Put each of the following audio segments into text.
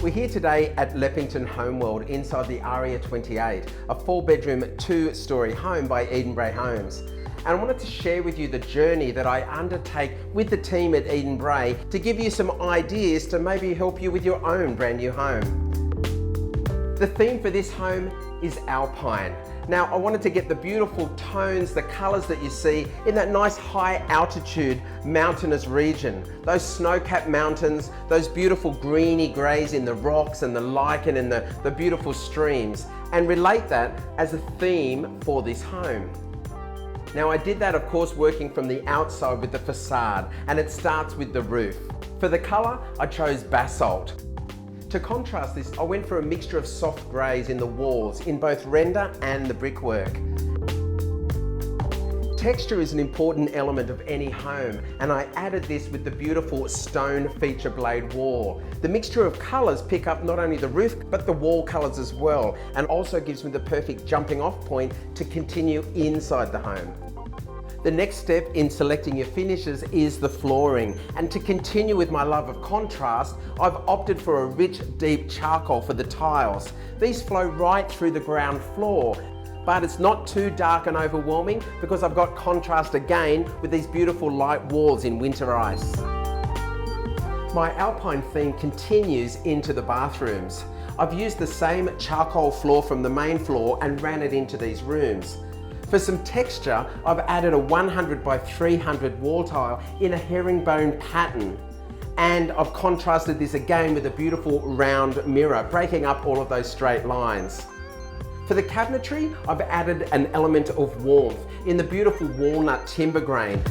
We're here today at Leppington Homeworld inside the Aria 28, a 4-bedroom, 2-storey home by Brae Homes. And I wanted to share with you the journey that I undertake with the team at Brae to give you some ideas to maybe help you with your own brand new home. The theme for this home is Alpine. Now, I wanted to get the beautiful tones, the colours that you see in that nice high altitude mountainous region. Those snow-capped mountains, those beautiful greeny greys in the rocks and the lichen and the beautiful streams, and relate that as a theme for this home. Now, I did that, of course, working from the outside with the facade, and it starts with the roof. For the colour, I chose basalt. To contrast this, I went for a mixture of soft greys in the walls, in both render and the brickwork. Texture is an important element of any home, and I added this with the beautiful stone feature blade wall. The mixture of colours pick up not only the roof, but the wall colours as well, and also gives me the perfect jumping off point to continue inside the home. The next step in selecting your finishes is the flooring, and to continue with my love of contrast, I've opted for a rich, deep charcoal for the tiles. These flow right through the ground floor, but it's not too dark and overwhelming because I've got contrast again with these beautiful light walls in winter ice. My Alpine theme continues into the bathrooms. I've used the same charcoal floor from the main floor and ran it into these rooms. For some texture, I've added a 100 by 300 wall tile in a herringbone pattern. And I've contrasted this again with a beautiful round mirror, breaking up all of those straight lines. For the cabinetry, I've added an element of warmth in the beautiful walnut timber grain.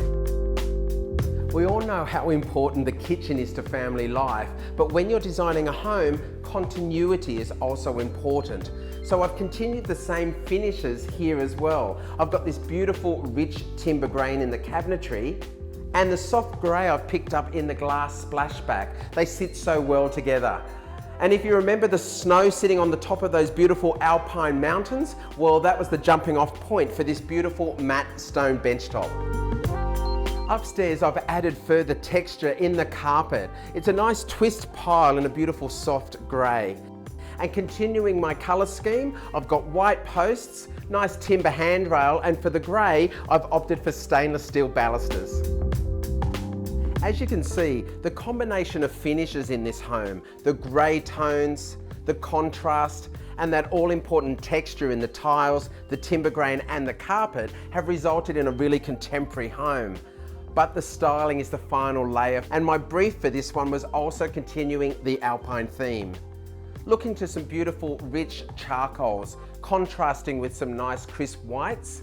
We all know how important the kitchen is to family life, but when you're designing a home, continuity is also important. So I've continued the same finishes here as well. I've got this beautiful rich timber grain in the cabinetry and the soft grey I've picked up in the glass splashback. They sit so well together. And if you remember the snow sitting on the top of those beautiful Alpine mountains, well, that was the jumping off point for this beautiful matte stone benchtop. Upstairs, I've added further texture in the carpet. It's a nice twist pile in a beautiful soft grey. And continuing my colour scheme, I've got white posts, nice timber handrail, and for the grey, I've opted for stainless steel balusters. As you can see, the combination of finishes in this home, the grey tones, the contrast, and that all-important texture in the tiles, the timber grain, and the carpet have resulted in a really contemporary home. But the styling is the final layer, and my brief for this one was also continuing the Alpine theme. Looking to some beautiful rich charcoals, contrasting with some nice crisp whites,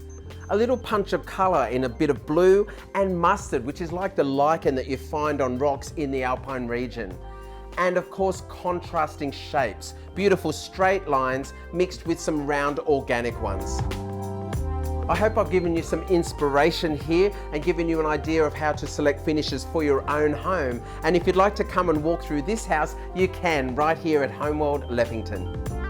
a little punch of colour in a bit of blue and mustard, which is like the lichen that you find on rocks in the Alpine region. And of course, contrasting shapes, beautiful straight lines mixed with some round organic ones. I hope I've given you some inspiration here and given you an idea of how to select finishes for your own home. And if you'd like to come and walk through this house, you can right here at Homeworld Leppington.